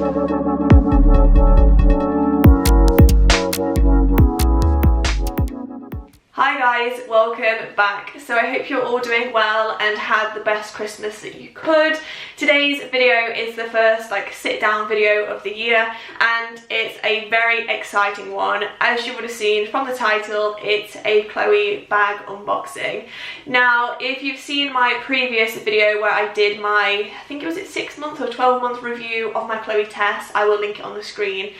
Hi guys, welcome back. So I hope you're all doing well and had the best Christmas that you could. Today's video is the first sit down video of the year and it's a very exciting one. As you would have seen from the title, it's a Chloe bag unboxing. Now if you've seen my previous video where I did my, I think it was 6 month or 12-month review of my Chloe Tess, I will link it on the screen.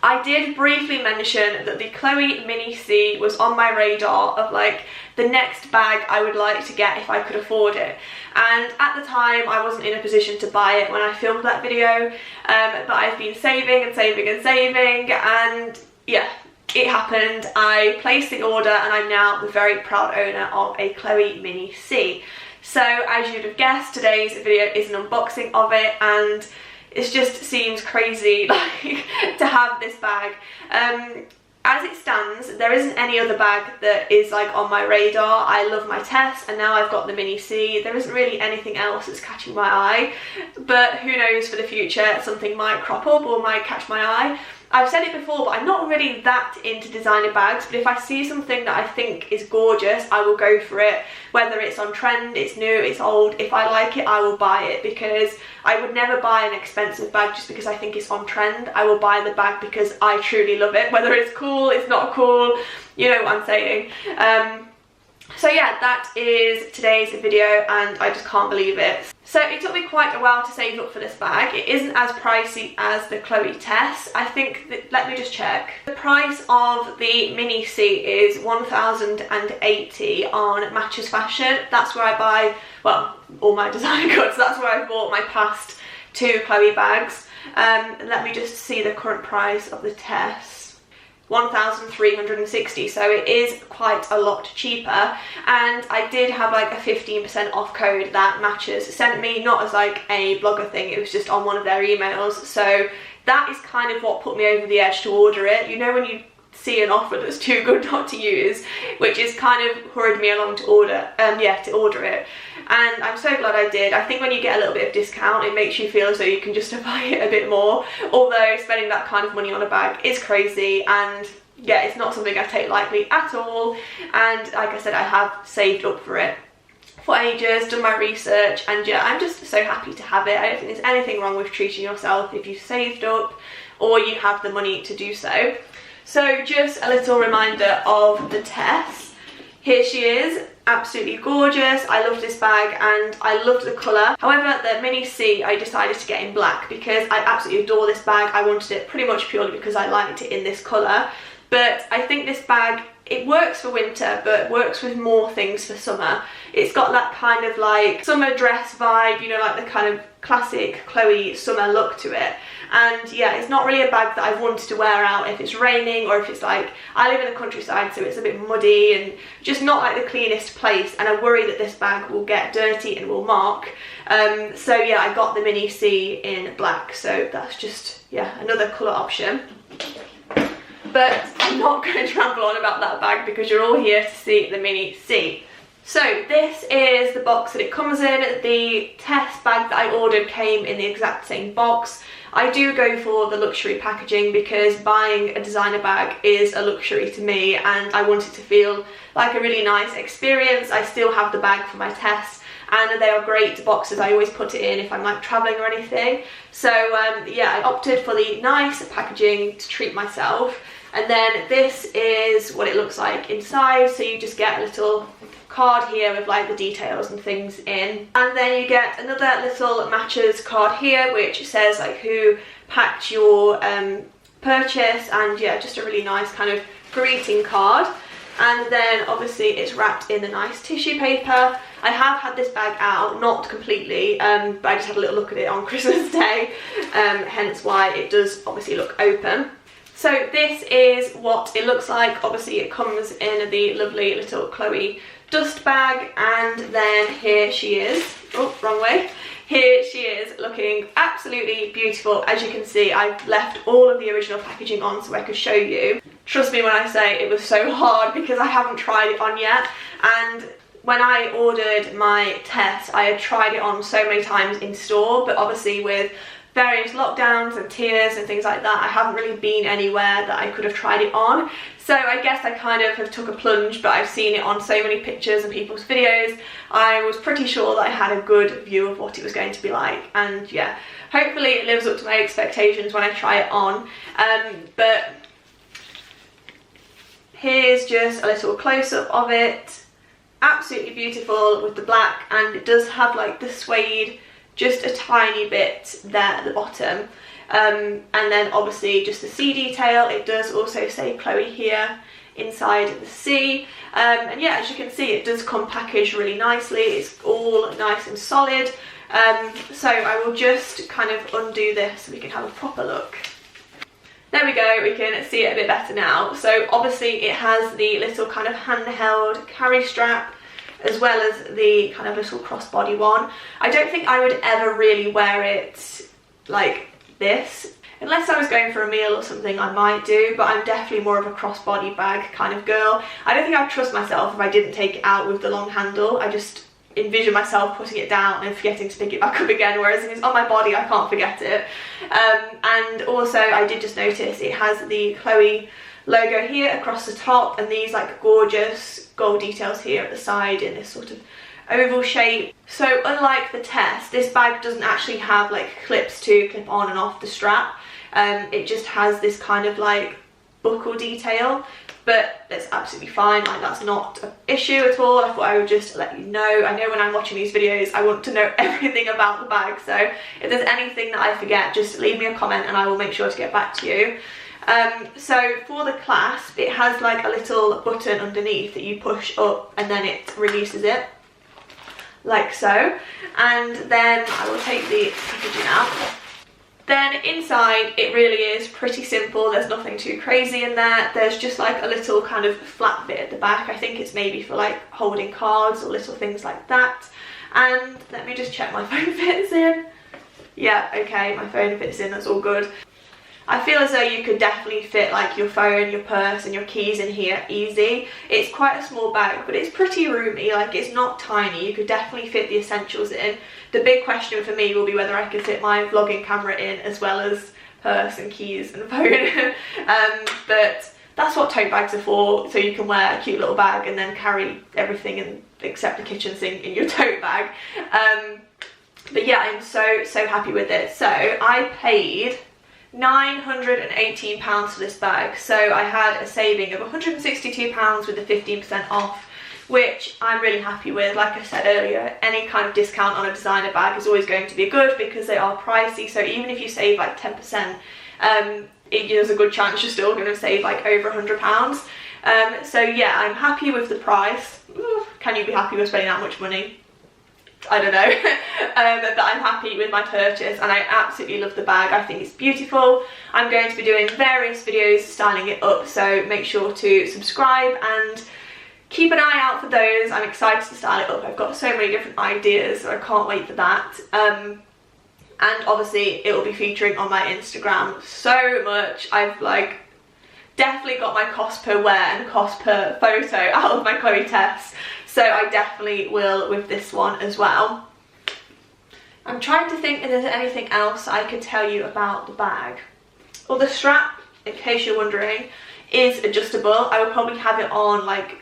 I did briefly mention that the Chloe Mini C was on my radar of the next bag I would like to get if I could afford it, and at the time I wasn't in a position to buy it when I filmed that video, but I've been saving and saving and saving, and yeah, it happened. I placed the order and I'm now the very proud owner of a Chloe Mini C. So as you'd have guessed, today's video is an unboxing of it, and it just seems crazy to have this bag. As it stands, there isn't any other bag that is on my radar. I love my Tess and now I've got the Mini C. There isn't really anything else that's catching my eye, but who knows, for the future something might crop up or might catch my eye. I've said it before, but I'm not really that into designer bags, but if I see something that I think is gorgeous, I will go for it. Whether it's on trend, it's new, it's old, if I like it, I will buy it, because I would never buy an expensive bag just because I think it's on trend. I will buy the bag because I truly love it, whether it's cool, it's not cool, you know what I'm saying. So yeah, that is today's video and I just can't believe it. So it took me quite a while to save up for this bag. It isn't as pricey as the Chloe Tess. I think that, let me just check. The price of the Mini C is $1,080 on Matches Fashion. That's where I buy, well, all my designer goods. That's where I bought my past 2 Chloe bags. Let me just see the current price of the Tess. $1,360, so it is quite a lot cheaper, and I did have a 15% off code that Matches sent me, not as a blogger thing, it was just on one of their emails. So that is kind of what put me over the edge to order it. You know when you see an offer that's too good not to use, which is kind of hurried me along to order it, and I'm so glad I did. I think when you get a little bit of discount, it makes you feel as though you can justify it a bit more, although spending that kind of money on a bag is crazy, and yeah, it's not something I take lightly at all. And like I said, I have saved up for it for ages, done my research, and yeah, I'm just so happy to have it. I don't think there's anything wrong with treating yourself if you've saved up or you have the money to do so. So just a little reminder of the Tess. Here she is, absolutely gorgeous. I love this bag and I loved the colour. However, the Mini C I decided to get in black because I absolutely adore this bag. I wanted it pretty much purely because I liked it in this colour. But I think this bag, it works for winter, but works with more things for summer. It's got that kind of summer dress vibe, you know, the kind of classic Chloe summer look to it. And yeah, it's not really a bag that I've wanted to wear out if it's raining, or if it's I live in the countryside, so it's a bit muddy and just not the cleanest place, and I worry that this bag will get dirty and will mark. So yeah, I got the Mini C in black, so that's just, yeah, another colour option. But I'm not going to ramble on about that bag because you're all here to see the Mini C. So this is the box that it comes in. The Tess bag that I ordered came in the exact same box. I do go for the luxury packaging because buying a designer bag is a luxury to me, and I want it to feel like a really nice experience. I still have the bag for my Tess, and they are great boxes. I always put it in if I'm traveling or anything. So yeah, I opted for the nice packaging to treat myself. And then this is what it looks like inside. So you just get a little card here with the details and things in, and then you get another little Matches card here which says who packed your purchase, and yeah, just a really nice kind of greeting card. And then obviously it's wrapped in a nice tissue paper. I have had this bag out, not completely, but I just had a little look at it on Christmas Day, hence why it does obviously look open. So this is what it looks like. Obviously it comes in the lovely little Chloe dust bag, and then here she is, oh, wrong way. Here she is looking absolutely beautiful. As you can see, I've left all of the original packaging on so I could show you. Trust me when I say it was so hard because I haven't tried it on yet, and when I ordered my Tess, I had tried it on so many times in store, but obviously with various lockdowns and tiers and things like that, I haven't really been anywhere that I could have tried it on. So I guess I kind of have took a plunge, but I've seen it on so many pictures and people's videos. I was pretty sure that I had a good view of what it was going to be like, and yeah, hopefully it lives up to my expectations when I try it on. But here's just a little close-up of it. Absolutely beautiful with the black, and it does have like the suede just a tiny bit there at the bottom, and then obviously just the C detail. It does also say Chloe here inside the C, and yeah, as you can see, it does come packaged really nicely. It's all nice and solid. So I will just kind of undo this so we can have a proper look. There we go, we can see it a bit better now. So obviously it has the little kind of handheld carry strap, as well as the kind of little crossbody one. I don't think I would ever really wear it like this. Unless I was going for a meal or something, I might do, but I'm definitely more of a crossbody bag kind of girl. I don't think I'd trust myself if I didn't take it out with the long handle. I just envision myself putting it down and forgetting to pick it back up again, whereas if it's on my body, I can't forget it. And also, I did just notice it has the Chloe logo here across the top, and these like gorgeous gold details here at the side in this sort of oval shape. So unlike the Tess, this bag doesn't actually have like clips to clip on and off the strap. It just has this kind of like buckle detail, but it's absolutely fine. Like, that's not an issue at all. I thought I would just let you know. I know when I'm watching these videos, I want to know everything about the bag, so if there's anything that I forget, just leave me a comment and I will make sure to get back to you. So for the clasp, it has like a little button underneath that you push up and then it releases it, like so. And then I will take the packaging out. Then inside, it really is pretty simple. There's nothing too crazy in there. There's just like a little kind of flat bit at the back. I think it's maybe for like holding cards or little things like that. And let me just check my phone fits in. Yeah, okay, my phone fits in, that's all good. I feel as though you could definitely fit like your phone, your purse and your keys in here easy. It's quite a small bag, but it's pretty roomy. Like, it's not tiny. You could definitely fit the essentials in. The big question for me will be whether I can fit my vlogging camera in, as well as purse and keys and phone. But that's what tote bags are for, so you can wear a cute little bag and then carry everything except the kitchen sink in your tote bag. But yeah, I'm so happy with it. So I paid £918 for this bag, so I had a saving of £162 with the 15% off, which I'm really happy with. Like I said earlier, any kind of discount on a designer bag is always going to be good because they are pricey, so even if you save like 10%, there's a good chance you're still going to save like over £100. So yeah, I'm happy with the price. Can you be happy with spending that much money? I don't know. But I'm happy with my purchase and I absolutely love the bag. I think it's beautiful. I'm going to be doing various videos styling it up, so make sure to subscribe and keep an eye out for those. I'm excited to style it up. I've got so many different ideas, so I can't wait for that. And obviously it will be featuring on my Instagram so much. I've like definitely got my cost per wear and cost per photo out of my Chloe Tess, so I definitely will with this one as well. I'm trying to think if there's anything else I could tell you about the bag. Well, the strap, in case you're wondering, is adjustable. I would probably have it on like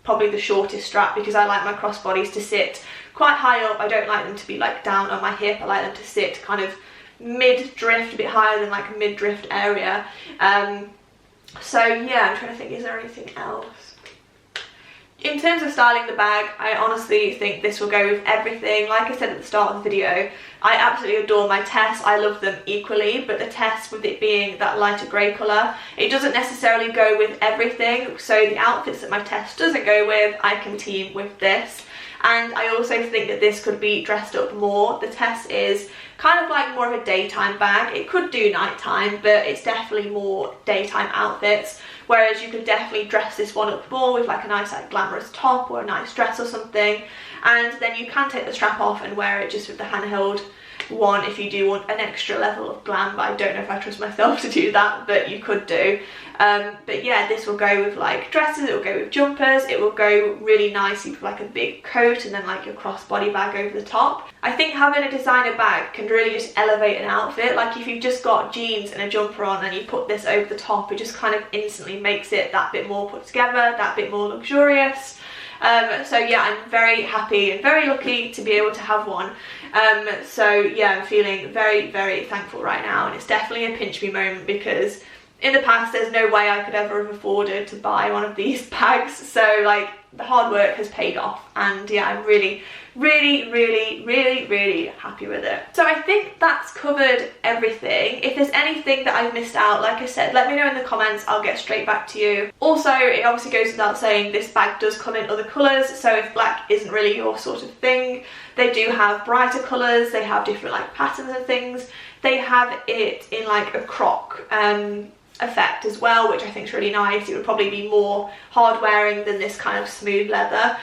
probably the shortest strap because I like my crossbodies to sit quite high up. I don't like them to be like down on my hip. I like them to sit kind of mid-drift, a bit higher than like a mid-drift area. So yeah, I'm trying to think, is there anything else? In terms of styling the bag, I honestly think this will go with everything. Like I said at the start of the video, I absolutely adore my Tess. I love them equally, but the Tess, with it being that lighter grey colour, it doesn't necessarily go with everything. So the outfits that my Tess doesn't go with, I can team with this. And I also think that this could be dressed up more. The Tess is kind of like more of a daytime bag. It could do nighttime, but it's definitely more daytime outfits. whereas you could definitely dress this one up more with like a nice like glamorous top or a nice dress or something, and then you can take the strap off and wear it just with the handheld one if you do want an extra level of glam. But I don't know if I trust myself to do that, but you could do. But yeah, this will go with like dresses, it will go with jumpers, it will go really nicely with like a big coat and then like your crossbody bag over the top. I think having a designer bag can really just elevate an outfit. Like if you've just got jeans and a jumper on and you put this over the top, it just kind of instantly makes it that bit more put together, that bit more luxurious. So yeah, I'm very happy and very lucky to be able to have one. So yeah, I'm feeling very, very thankful right now, and it's definitely a pinch me moment because in the past there's no way I could ever have afforded to buy one of these bags. So like the hard work has paid off, and yeah, I'm really happy with it. So I think that's covered everything. If there's anything that I've missed out, like I said, let me know in the comments, I'll get straight back to you. Also, it obviously goes without saying this bag does come in other colours, so if black isn't really your sort of thing, they do have brighter colours, they have different like patterns and things. They have it in like a croc effect as well, which I think is really nice. It would probably be more hard wearing than this kind of smooth leather.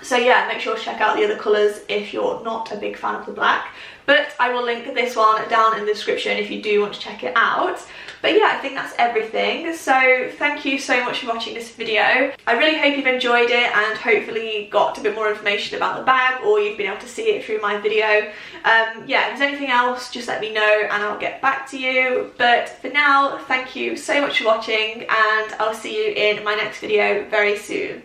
So yeah, make sure to check out the other colours if you're not a big fan of the black. But I will link this one down in the description if you do want to check it out. But yeah, I think that's everything. So thank you so much for watching this video. I really hope you've enjoyed it and hopefully got a bit more information about the bag, or you've been able to see it through my video. Yeah, if there's anything else, just let me know and I'll get back to you. But for now, thank you so much for watching, and I'll see you in my next video very soon.